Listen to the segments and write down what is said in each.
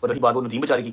और रही बात वो नदीम बेचारे की,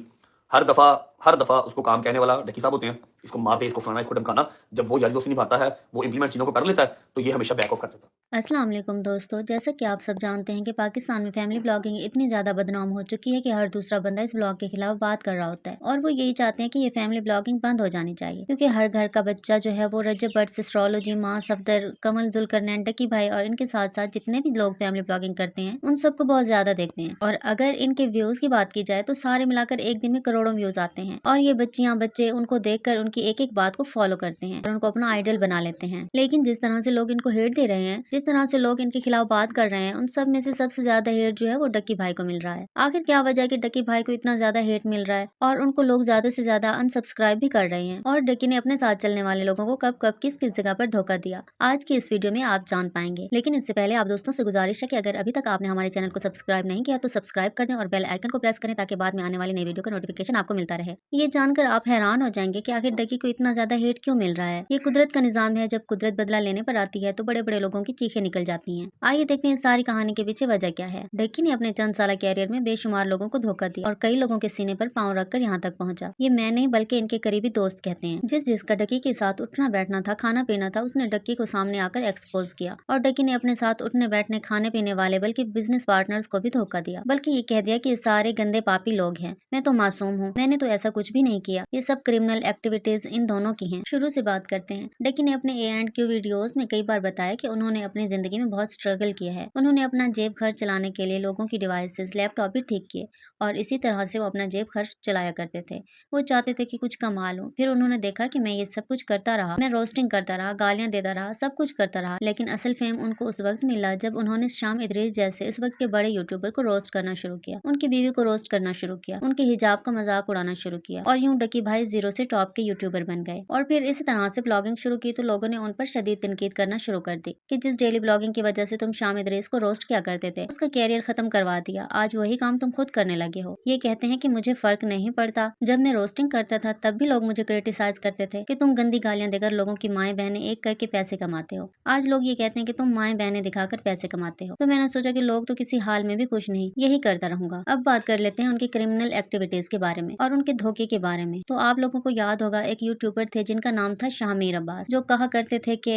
हर दफा उसको काम कहने वाला डक्की साहब होते हैं, इसको मार दे, इसको फलाना, इसको धमकाना। जब वो यारी दोस्ती निभाता है, वो इंप्लीमेंट चीज़ों को कर लेता है, तो ये हमेशा बैक ऑफ कर देता है। अस्सलाम वालेकुम दोस्तों, जैसा कि आप सब जानते हैं कि पाकिस्तान में फैमिली ब्लॉगिंग इतनी ज़्यादा बदनाम हो चुकी है कि हर दूसरा बंदा इस ब्लॉग के खिलाफ बात कर रहा होता है और वो यही चाहते हैं कि ये फैमिली ब्लॉगिंग बंद हो जानी चाहिए, क्योंकि हर घर का बच्चा जो है वो रजब भट्ट, एस्ट्रोलॉजी, माँ सफदर, कमल जुल्करनैन, डक्की भाई और इनके साथ साथ जितने भी लोग फैमिली ब्लॉगिंग करते हैं उन सबको बहुत ज्यादा देखते हैं। और अगर इनके व्यूज की बात की जाए तो सारे मिलाकर एक दिन में करोड़ों व्यूज आते हैं और ये बच्चियां बच्चे उनको देखकर उनकी एक एक बात को फॉलो करते हैं और उनको अपना आइडल बना लेते हैं। लेकिन जिस तरह से लोग इनको हेट दे रहे हैं, जिस तरह से लोग इनके खिलाफ बात कर रहे हैं, उन सब में से सबसे ज्यादा हेट जो है वो डक्की भाई को मिल रहा है। आखिर क्या वजह है कि डक्की भाई को इतना ज्यादा हेट मिल रहा है और उनको लोग ज्यादा से ज्यादा अनसब्सक्राइब भी कर रहे हैं? और डक्की ने अपने साथ चलने वाले लोगों को कब कब किस किस जगह पर धोखा दिया, आज की इस वीडियो में आप जान पाएंगे। लेकिन इससे पहले आप दोस्तों से गुजारिश है कि अगर अभी तक आपने हमारे चैनल को सब्सक्राइब नहीं किया तो सब्सक्राइब कर दें और बेल आइकन को प्रेस करें ताकि बाद में आने वाली नई वीडियो का नोटिफिकेशन आपको मिलता रहे। ये जानकर आप हैरान हो जाएंगे कि आखिर डक्की को इतना ज्यादा हेट क्यों मिल रहा है। ये कुदरत का निजाम है, जब कुदरत बदला लेने पर आती है तो बड़े बड़े लोगों की चीखें निकल जाती हैं। आइए देखते हैं सारी कहानी के पीछे वजह क्या है। डक्की ने अपने चंद साल कैरियर में बेशुमार लोगों को धोखा दिया और कई लोगों के सीने पर पांव रखकर यहाँ तक पहुंचा। ये मैं नहीं बल्कि इनके करीबी दोस्त कहते हैं। जिसका डक्की के साथ उठना बैठना था, खाना पीना था, उसने डक्की को सामने आकर एक्सपोज किया और डक्की ने अपने साथ उठने बैठने, खाने पीने वाले बल्कि बिजनेस पार्टनर्स को भी धोखा दिया, बल्कि ये कह दिया कि ये सारे गंदे पापी लोग हैं, मैं तो मासूम हूँ, मैंने तो ऐसा कुछ भी नहीं किया, ये सब क्रिमिनल एक्टिविटीज इन दोनों की हैं। शुरू से बात करते हैं। डक्की ने अपने A&Q वीडियोस में कई बार बताया कि उन्होंने अपनी जिंदगी में बहुत स्ट्रगल किया है। उन्होंने अपना जेब खर्च चलाने के लिए लोगों की डिवाइसेस, लैपटॉप भी ठीक किए और इसी तरह से वो अपना जेब खर्च चलाया करते थे। वो चाहते थे कि कुछ कमा लूं। फिर उन्होंने देखा कि मैं ये सब कुछ करता रहा, मैं रोस्टिंग करता रहा, गालियां देता रहा, सब कुछ करता रहा, लेकिन असल फेम उनको उस वक्त मिला जब उन्होंने शाम इदरीस जैसे उस वक्त के बड़े यूट्यूबर को रोस्ट करना शुरू किया, उनकी बीवी को रोस्ट करना शुरू किया, उनके हिजाब का मजाक उड़ाना शुरू किया और यूं डक्की भाई जीरो से टॉप के यूट्यूबर बन गए। और फिर इसी तरह से ब्लॉगिंग शुरू की तो लोगों ने उन पर शदीद तनकीद करना शुरू कर दी कि जिस डेली ब्लॉगिंग की वजह से तुम शाम इदरीस को रोस्ट किया करते थे उसका कैरियर खत्म करवा दिया, आज वही काम तुम खुद करने लगे हो। ये कहते हैं कि मुझे फर्क नहीं पड़ता, जब मैं रोस्टिंग करता था तब भी लोग मुझे क्रिटिसाइज करते थे कि तुम गंदी गालियां देकर लोगों की माएं बहनें एक करके पैसे कमाते हो। आज लोग ये कहते हैं कि तुम माएं बहनें दिखाकर पैसे कमाते हो। तो मैंने सोचा कि लोग तो किसी हाल में भी खुश नहीं, यही करता रहूंगा। अब बात कर लेते हैं उनकी क्रिमिनल एक्टिविटीज के बारे में और उनके धोखे के बारे में। तो आप लोगों को याद होगा एक यूट्यूबर थे जिनका नाम था शाहमीर अब्बास, जो कहा करते थे कि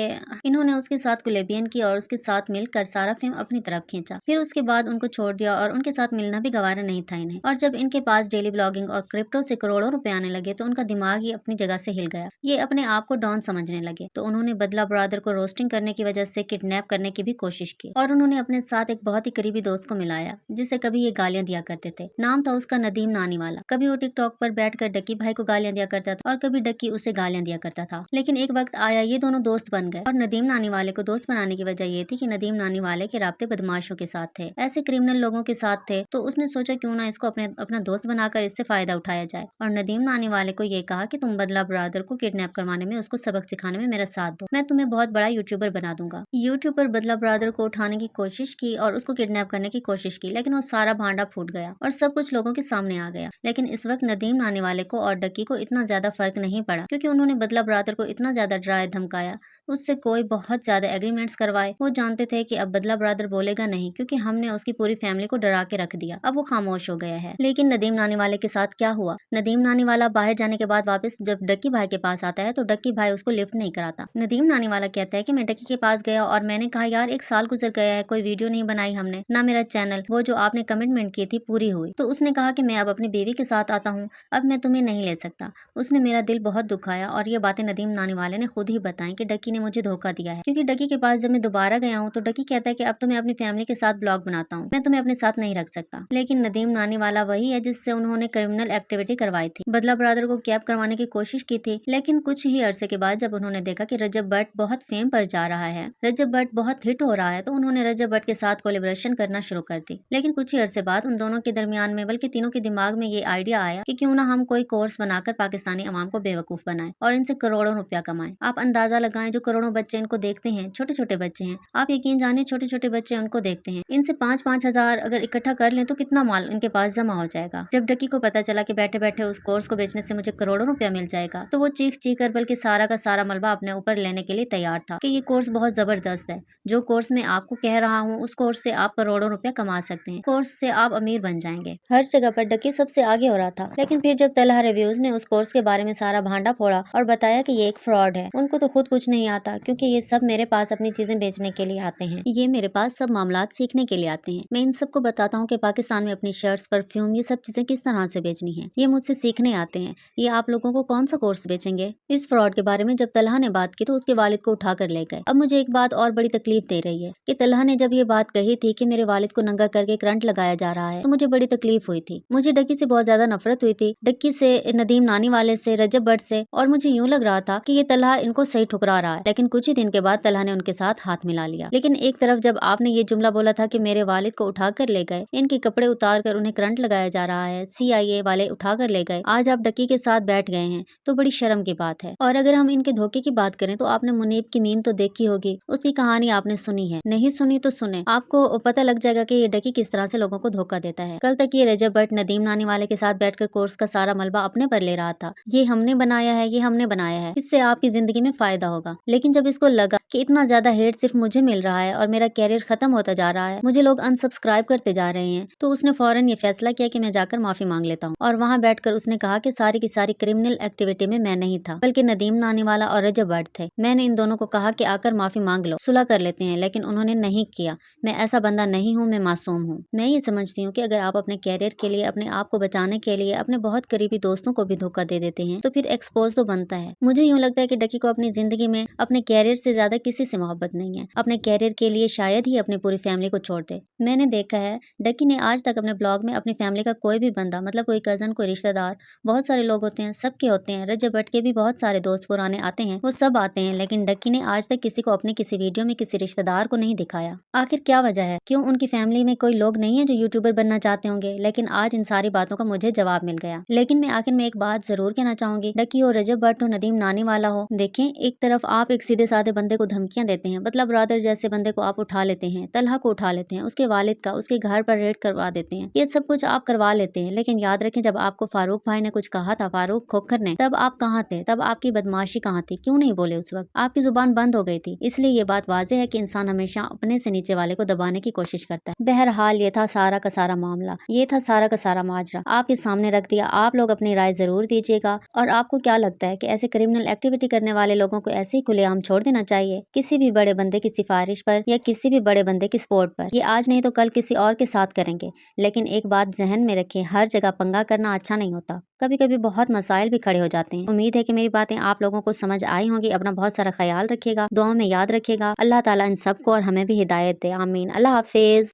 इन्होंने उसके साथ कोलैबियन की और उसके साथ मिलकर सारा फेम अपनी तरफ खींचा। फिर उसके बाद उनको छोड़ दिया और उनके साथ मिलना भी गवारा नहीं था इन्हें। और जब इनके पास डेली ब्लॉगिंग और क्रिप्टो से करोड़ों रुपए आने लगे तो उनका दिमाग ही अपनी जगह से हिल गया। ये अपने आप को डॉन समझने लगे, तो उन्होंने बदला ब्रदर को रोस्टिंग करने की वजह से किडनैप करने की भी कोशिश की और उन्होंने अपने साथ एक बहुत ही करीबी दोस्त को मिलाया जिसे कभी ये गालियां दिया करते थे। नाम था उसका नदीम नानी वाला। कभी वो टिकटॉक पर बैठकर डक्की भाई को गालियां दिया करता था और कभी डक्की उसे गालियां दिया करता था। लेकिन एक वक्त आया ये दोनों दोस्त बन गए और नदीम नानी वाले को दोस्त बनाने की वजह ये थी कि नदीम नानी वाले के राब्ते बदमाशों के साथ थे, ऐसे क्रिमिनल लोगों के साथ थे। तो उसने सोचा क्यों ना इसको अपना दोस्त बनाकर इससे फायदा उठाया जाए और नदीम नानी वाले को ये कहा कि तुम बदला ब्रदर को किडनैप करवाने में, उसको सबक सिखाने में मेरा साथ दो, मैं तुम्हें बहुत बड़ा यूट्यूबर बना दूंगा। यूट्यूबर बदला ब्रदर को उठाने की कोशिश की और उसको किडनैप करने की कोशिश की, लेकिन वो सारा भांडा फूट गया और सब कुछ लोगों के सामने आ गया। लेकिन इस वक्त नदीम नानी वाले को और डक्की को इतना ज्यादा फर्क नहीं पड़ा, क्योंकि उन्होंने बदला ब्रदर को इतना ज्यादा डराया धमकाया, उससे कोई बहुत ज्यादा एग्रीमेंट्स करवाए। वो जानते थे कि अब बदला ब्रदर बोलेगा नहीं, क्योंकि हमने उसकी पूरी फैमिली को डरा के रख दिया। अब वो खामोश हो गया है। लेकिन नदीम नानी वाले के साथ क्या हुआ? नदीम नानी वाला बाहर जाने के बाद वापस जब डक्की भाई के पास आता है तो डक्की भाई उसको लिफ्ट नहीं कराता। नदीम नानी वाला कहता है कि मैं डक्की के पास गया और मैंने कहा यार 1 साल गुजर गया है, कोई वीडियो नहीं बनाई हमने, ना मेरा चैनल, वो जो आपने कमिटमेंट की थी पूरी हुई। तो उसने कहा कि मैं अब अपनी बीवी के साथ आता हूँ, अब मैं तुम्हें नहीं ले सकता। उसने मेरा दिल बहुत दुखाया और ये बातें नदीम नानी वाले ने खुद ही बताई कि डक्की ने मुझे धोखा दिया है। क्योंकि डक्की के पास जब मैं दोबारा गया हूँ तो डक्की कहता है कि अब तो मैं अपनी फैमिली के साथ ब्लॉग बनाता हूँ, मैं तुम्हें अपने साथ नहीं रख सकता। लेकिन नदीम नानी वाला वही है जिससे उन्होंने क्रिमिनल एक्टिविटी करवाई थी, बदला ब्रदर को कैप करवाने की कोशिश की थी। लेकिन कुछ ही अरसे के बाद जब उन्होंने देखा कि रजब भट्ट बहुत फेम पर जा रहा है, रजब भट्ट बहुत हिट हो रहा है, तो उन्होंने रजब भट्ट के साथ कोलैबोरेशन करना शुरू कर दी। लेकिन कुछ ही अरसे बाद उन दोनों के दरमियान में, बल्कि तीनों के दिमाग में ये आइडिया आया कि क्यों ना हम कोई कोर्स बनाकर पाकिस्तानी अवाम को बेवकूफ बनाएं और इनसे करोड़ों रुपया कमाएं। आप अंदाजा लगाएं जो करोड़ों बच्चे इनको देखते हैं, छोटे छोटे बच्चे हैं। आप यकीन जानिए छोटे छोटे बच्चे उनको देखते हैं। इनसे 5-5 हजार अगर इकट्ठा कर लें तो कितना माल इनके पास जमा हो जाएगा। जब डकी को पता चला कि बैठे बैठे उस कोर्स को बेचने से मुझे करोड़ों रुपया मिल जाएगा तो वो चीख चीख कर बल्कि सारा का सारा मलबा अपने ऊपर लेने के लिए तैयार था कि ये कोर्स बहुत जबरदस्त है। जो कोर्स मैं आपको कह रहा हूँ उस कोर्स से आप करोड़ों रुपया कमा सकते हैं। कोर्स से आप अमीर बन जाएंगे। हर जगह पर डकी सबसे आगे हो रहा था। लेकिन फिर जब तलहा रिव्यूज ने उस कोर्स के बारे में सारा भांडा फोड़ा और बताया कि ये एक फ्रॉड है, उनको तो खुद कुछ नहीं आता क्योंकि ये सब मेरे पास अपनी चीजें बेचने के लिए आते हैं। ये मेरे पास सब मामलात सीखने के लिए आते हैं। मैं इन सबको बताता हूँ कि पाकिस्तान में अपनी शर्ट्स, परफ्यूम, ये सब चीजें किस तरह से बेचनी है। ये मुझसे सीखने आते हैं। ये आप लोगों को कौन सा कोर्स बेचेंगे। इस फ्रॉड के बारे में जब तलहा ने बात की तो उसके वालिद को उठा कर ले गए। अब मुझे एक बात और बड़ी तकलीफ दे रही है कि तलहा ने जब ये बात कही थी कि मेरे वालिद को नंगा करके करंट लगाया जा रहा है तो मुझे बड़ी तकलीफ हुई थी। मुझे डकी से बहुत ज्यादा नफरत हुई थी, डक्की से, नदीम नानी वाले से, रजब भट्ट से, और मुझे यूं लग रहा था कि ये तलहा इनको सही ठुकरा रहा है। लेकिन कुछ ही दिन के बाद तलहा ने उनके साथ हाथ मिला लिया। लेकिन एक तरफ जब आपने ये जुमला बोला था कि मेरे वालिद को उठा कर ले गए, इनके कपड़े उतार कर उन्हें करंट लगाया जा रहा है, CIA वाले उठा कर ले गए, आज आप डकी के साथ बैठ गए हैं तो बड़ी शर्म की बात है। और अगर हम इनके धोखे की बात करें तो आपने मुनीब की मीम तो देखी होगी, उसकी कहानी आपने सुनी है, नहीं सुनी तो सुने, आपको पता लग जाएगा कि ये डकी किस तरह से लोगों को धोखा देता है। कल तक ये रजब भट्ट नदीम नानी वाले के साथ बैठकर कोर्स का सारा मलबा अपने पर ले रहा था। ये हमने बनाया है, ये हमने बनाया है, इससे आपकी जिंदगी में फायदा होगा। लेकिन जब इसको लगा कि इतना ज्यादा हेट सिर्फ मुझे मिल रहा है और मेरा कैरियर खत्म होता जा रहा है, मुझे लोग अनसब्सक्राइब करते जा रहे हैं, तो उसने फौरन ये फैसला किया कि मैं जाकर माफी मांग लेता हूँ। और वहाँ बैठकर उसने कहा कि सारी की सारी क्रिमिनल एक्टिविटी में मैं नहीं था, बल्कि नदीम नानी वाला और रजब भट्ट थे। मैंने इन दोनों को कहा कि आकर माफी मांग लो, सुलह कर लेते हैं, लेकिन उन्होंने नहीं किया। मैं ऐसा बंदा नहीं हूँ, मैं मासूम हूँ। मैं ये समझती हूँ कि अगर आप अपने कैरियर के लिए, अपने आप को बचाने के लिए अपने बहुत करीबी दोस्तों को भी धोखा दे देते हैं तो फिर एक्सपोज तो बनता है। मुझे यूँ लगता है कि डकी को अपनी जिंदगी में अपने कैरियर से ज्यादा किसी से मोहब्बत नहीं है। अपने कैरियर के लिए शायद ही अपनी पूरी फैमिली को छोड़ दे। मैंने देखा है डकी ने आज तक अपने ब्लॉग में अपनी फैमिली का कोई भी बंदा, मतलब कोई कजन, कोई रिश्तेदार, बहुत सारे लोग होते हैं, सबके होते हैं, रजब भट्ट के भी बहुत सारे दोस्त पुराने आते हैं, वो सब आते हैं, लेकिन डकी ने आज तक किसी को अपने किसी वीडियो में किसी रिश्तेदार को नहीं दिखाया। आखिर क्या वजह है? क्यों उनकी फैमिली में कोई लोग नहीं है जो यूट्यूबर बनना चाहते होंगे? लेकिन आज इन सारी बातों का मुझे जवाब मिल गया। लेकिन मैं आखिर में एक बात जरूर कहना चाहूंगी, डकी हो, रजब भट्ट हो, नदीम नानी वाला हो, देखें एक तरफ आप एक सीधे साधे बंदे को धमकियां देते हैं, मतलब ब्रदर जैसे बंदे को आप उठा लेते हैं, तलहा को उठा लेते हैं, उसके वालिद का, उसके घर पर रेड करवा देते हैं, ये सब कुछ आप करवा लेते हैं। लेकिन याद रखें जब आपको फारूक भाई ने कुछ कहा था, फारूक खोखर ने, तब आप कहाँ थे? तब आपकी बदमाशी कहाँ थी? क्यों नहीं बोले उस वक्त? आपकी जुबान बंद हो गई थी। इसलिए ये बात वाज़ेह है कि इंसान हमेशा अपने से नीचे वाले को दबाने की कोशिश करता है। बहरहाल ये था सारा का सारा मामला, ये था सारा का सारा माजरा आपके सामने रख दिया। आप लोग अपनी राय जरूर दीजिएगा। और आपको क्या लगता है कि ऐसे क्रिमिनल एक्टिविटी करने वाले लोगों को ऐसे ही खुलेआम छोड़ देना चाहिए, किसी भी बड़े बंदे की सिफारिश पर या किसी भी बड़े बंदे की सपोर्ट पर? ये आज नहीं तो कल किसी और के साथ करेंगे। लेकिन एक बात जहन में रखें, हर जगह पंगा करना अच्छा नहीं होता, कभी कभी बहुत मसाइल भी खड़े हो जाते हैं। उम्मीद है कि मेरी बातें आप लोगों को समझ आई होंगी। अपना बहुत सारा ख्याल रखिएगा, दुआओं में याद रखिएगा। अल्लाह ताला इन सबको और हमें भी हिदायत दे। आमीन। अल्लाह हाफिज।